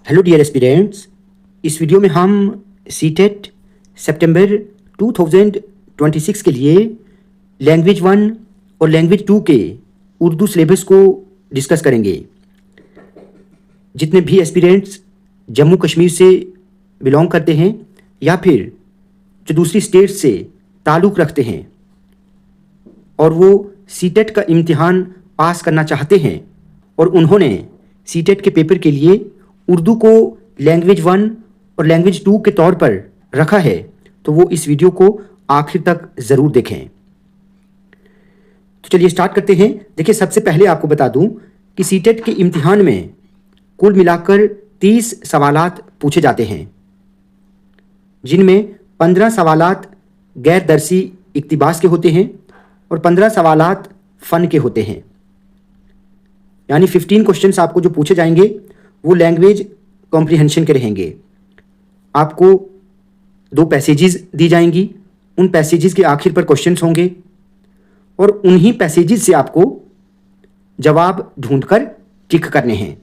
Hello dear aspirants, इस video में हम सीटेट सितंबर 2026 के लिए लैंग्वेज 1 और लैंग्वेज 2 के उर्दू सिलेबस को डिस्कस करेंगे। जितने भी एस्पिरेंट्स जम्मू कश्मीर से बिलोंग करते हैं या फिर जो दूसरी स्टेट से ताल्लुक़ रखते हैं और वो सीटेट का इम्तिहान पास करना चाहते हैं और उन्होंने सीटेट के पेपर के लिए उर्दू को लैंग्वेज 1 और लैंग्वेज 2 के तौर पर रखा है, तो वो इस वीडियो को आखिर तक ज़रूर देखें। तो चलिए स्टार्ट करते हैं। देखिए, सबसे पहले आपको बता दूं कि सीटेट के इम्तिहान में कुल मिलाकर 30 सवालात पूछे जाते हैं, जिनमें 15 सवालात गैर दरसी इक्तिबास के होते हैं और 15 सवालात फ़न के होते हैं। यानी 15 क्वेश्चंस आपको जो पूछे जाएंगे वो लैंग्वेज कॉम्प्रिहेंशन के रहेंगे। आपको 2 पैसेजेस दी जाएंगी, उन पैसेजेस के आखिर पर क्वेश्चंस होंगे और उन्हीं पैसेजेस से आपको जवाब ढूंढकर टिक करने हैं।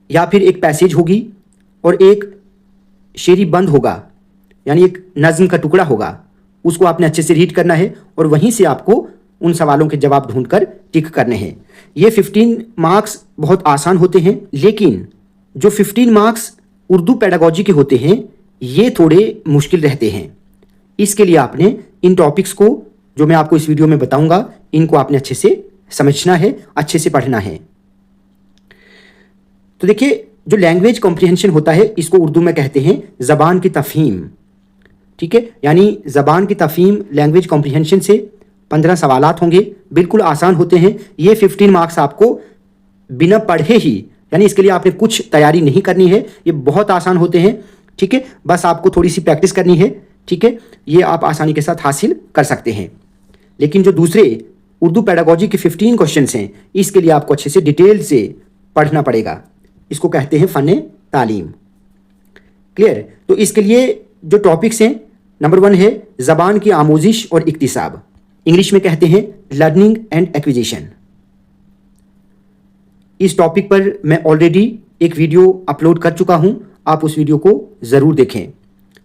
या फिर एक पैसेज होगी और एक शेरी बंद होगा, यानी एक नज़्म का टुकड़ा होगा, उसको आपने अच्छे से रीड करना है और वहीं से आपको उन सवालों के जवाब ढूंढकर टिक करने हैं। ये 15 मार्क्स बहुत आसान होते हैं, लेकिन जो 15 मार्क्स उर्दू पेडागोजी के होते हैं ये थोड़े मुश्किल रहते हैं। इसके लिए आपने इन टॉपिक्स को जो मैं आपको इस वीडियो में बताऊंगा, इनको आपने अच्छे से समझना है, अच्छे से पढ़ना है। तो देखिए, जो लैंग्वेज कॉम्प्रिहेंशन होता है इसको उर्दू में कहते हैं ज़बान की तफ़हीम। ठीक है, यानी ज़बान की तफ़हीम लैंग्वेज कॉम्प्रिहेंशन से 15 सवालात होंगे, बिल्कुल आसान होते हैं। ये 15 मार्क्स आपको बिना पढ़े ही, यानी इसके लिए आपने कुछ तैयारी नहीं करनी है, ये बहुत आसान होते हैं। ठीक है, बस आपको थोड़ी सी प्रैक्टिस करनी है। ठीक है, ये आप आसानी के साथ हासिल कर सकते हैं। लेकिन जो दूसरे उर्दू पेडागोजी के 15 क्वेश्चंस हैं, इसके लिए आपको अच्छे से डिटेल से पढ़ना पड़ेगा। इसको कहते हैं फ़न तालीम। क्लियर? तो इसके लिए जो टॉपिक्स हैं, नंबर 1 है ज़बान की आमोजिश और इक्तिसाब, इंग्लिश में कहते हैं लर्निंग एंड एक्विजिशन। इस टॉपिक पर मैं ऑलरेडी एक वीडियो अपलोड कर चुका हूं, आप उस वीडियो को ज़रूर देखें।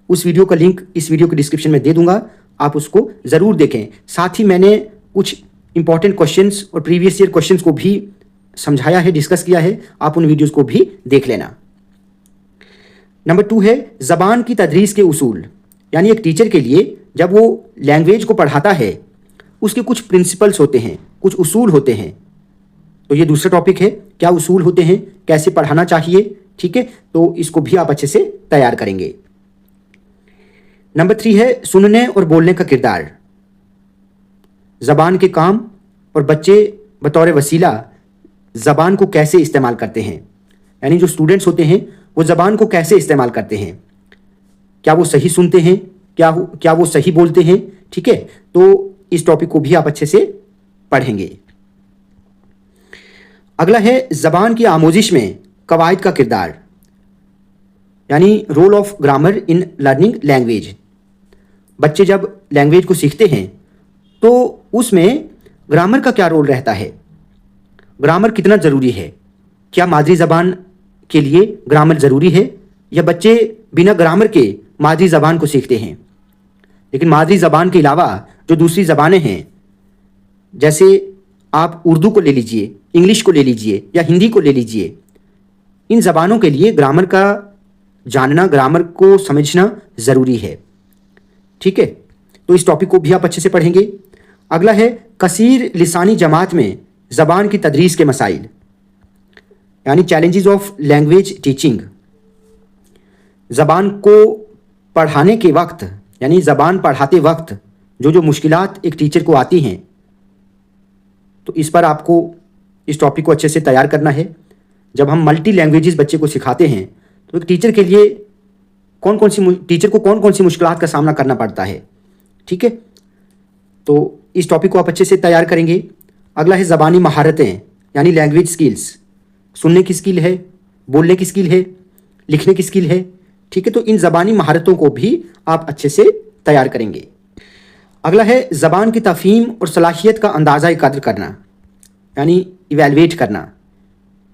उस वीडियो का लिंक इस वीडियो के डिस्क्रिप्शन में दे दूंगा, आप उसको ज़रूर देखें। साथ ही मैंने कुछ इंपॉर्टेंट क्वेश्चंस और प्रीवियस ईयर क्वेश्चंस को भी समझाया है, डिस्कस किया है, आप उन वीडियोज़ को भी देख लेना। नंबर 2 है ज़बान की तदरीस के उसूल, यानी एक टीचर के लिए जब वो लैंग्वेज को पढ़ाता है उसके कुछ प्रिंसिपल्स होते हैं, कुछ उसूल होते हैं। तो ये दूसरा टॉपिक है, क्या उसूल होते हैं, कैसे पढ़ाना चाहिए। ठीक है, तो इसको भी आप अच्छे से तैयार करेंगे। नंबर 3 है सुनने और बोलने का किरदार, ज़बान के काम और बच्चे बतौर वसीला ज़बान को कैसे इस्तेमाल करते हैं, यानी जो स्टूडेंट्स होते हैं वो ज़बान को कैसे इस्तेमाल करते हैं, क्या वो सही सुनते हैं, क्या वो सही बोलते हैं। ठीक है, तो इस टॉपिक को भी आप अच्छे से पढ़ेंगे। अगला है ज़बान की आमोजिश में कवायद का किरदार, यानी role of grammar in learning language. बच्चे जब लैंग्वेज को सीखते हैं तो उसमें ग्रामर का क्या रोल रहता है, ग्रामर कितना ज़रूरी है, क्या मादरी ज़बान के लिए ग्रामर ज़रूरी है या बच्चे बिना ग्रामर के मादरी ज़बान को सीखते हैं। लेकिन मादरी ज़बान के अलावा जो दूसरी ज़बानें हैं, जैसे आप उर्दू को ले लीजिए, इंग्लिश को ले लीजिए या हिंदी को ले लीजिए, इन ज़बानों के लिए ग्रामर का जानना, ग्रामर को समझना ज़रूरी है। ठीक है, तो इस टॉपिक को भी आप अच्छे से पढ़ेंगे। अगला है कसीर लिसानी जमात में ज़बान की तदरीस के मसाइल, यानी चैलेंजेस ऑफ लैंग्वेज टीचिंग। ज़बान को पढ़ाने के वक्त, यानी ज़बान पढ़ाते वक्त जो मुश्किलात एक टीचर को आती हैं, तो इस पर आपको इस टॉपिक को अच्छे से तैयार करना है। जब हम मल्टी लैंग्वेजेस बच्चे को सिखाते हैं तो एक टीचर के लिए कौन कौन सी मुश्किलात का सामना करना पड़ता है। ठीक है, तो इस टॉपिक को आप अच्छे से तैयार करेंगे। अगला है ज़बानी महारतें, यानी लैंग्वेज स्किल्स, सुनने की स्किल है, बोलने की स्किल है, लिखने की स्किल है। ठीक है, तो इन ज़बानी महारतों को भी आप अच्छे से तैयार करेंगे। अगला है ज़बान की तफ़हीम और सलाहियत का अंदाज़ा कद्र करना, यानी इवेलुएट करना।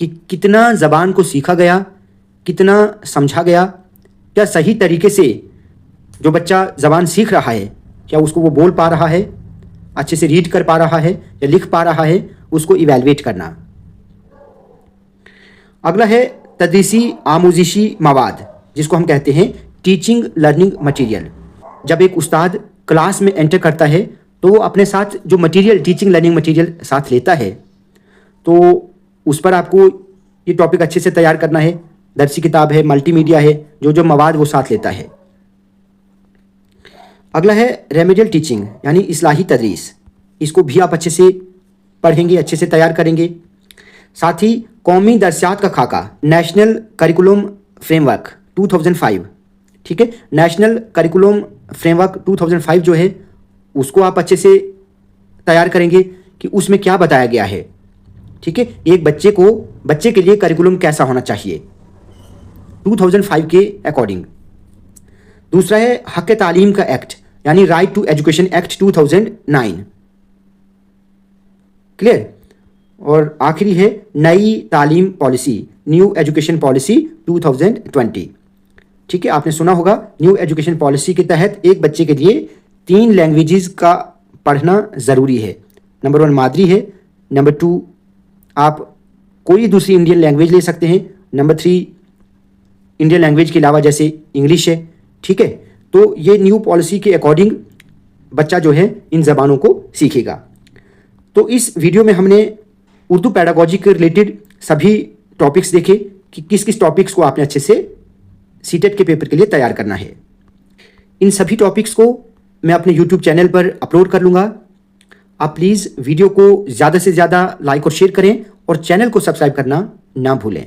कि कितना ज़बान को सीखा गया, कितना समझा गया, क्या सही तरीके से जो बच्चा ज़बान सीख रहा है क्या उसको वो बोल पा रहा है, अच्छे से रीड कर पा रहा है या लिख पा रहा है, उसको इवैल्यूएट करना। अगला है तदरीसी आमूजिशी मवाद, जिसको हम कहते हैं टीचिंग लर्निंग मटेरियल। जब एक उस्ताद क्लास में एंटर करता है तो वो अपने साथ जो मटेरियल, टीचिंग लर्निंग मटेरियल साथ लेता है, तो उस पर आपको ये टॉपिक अच्छे से तैयार करना है। दरसी किताब है, मल्टीमीडिया है, जो जो मवाद वो साथ लेता है। अगला है रेमेडियल टीचिंग यानी इस्लाही तदरीस। इसको भी आप अच्छे से पढ़ेंगे, अच्छे से तैयार करेंगे। साथ ही कौमी दरसियात का खाका, नेशनल करिकुलम फ्रेमवर्क 2005, ठीक है, नेशनल करिकुलम फ्रेमवर्क 2005 जो है उसको आप अच्छे से तैयार करेंगे कि उसमें क्या बताया गया है। ठीक है, एक बच्चे के लिए करिकुलम कैसा होना चाहिए 2005 के अकॉर्डिंग। दूसरा है हक तालीम का एक्ट यानी right to education act 2009, clear. और आखिरी है नई तालीम पॉलिसी, न्यू एजुकेशन पॉलिसी 2020। ठीक है, आपने सुना होगा न्यू एजुकेशन पॉलिसी के तहत एक बच्चे के लिए 3 लैंग्वेजेस का पढ़ना ज़रूरी है। नंबर 1 मादरी है, नंबर 2 आप कोई दूसरी इंडियन लैंग्वेज ले सकते हैं, नंबर 3 इंडियन लैंग्वेज के अलावा जैसे इंग्लिश है। ठीक है, तो ये न्यू पॉलिसी के अकॉर्डिंग बच्चा जो है इन ज़बानों को सीखेगा। तो इस वीडियो में हमने उर्दू पैडागोजी के रिलेटेड सभी टॉपिक्स देखे कि किस किस टॉपिक्स को आपने अच्छे से सीटेट के पेपर के लिए तैयार करना है। इन सभी टॉपिक्स को मैं अपने यूट्यूब चैनल पर अपलोड कर लूँगा। आप प्लीज़ वीडियो को ज़्यादा से ज़्यादा लाइक और शेयर करें और चैनल को सब्सक्राइब करना ना भूलें।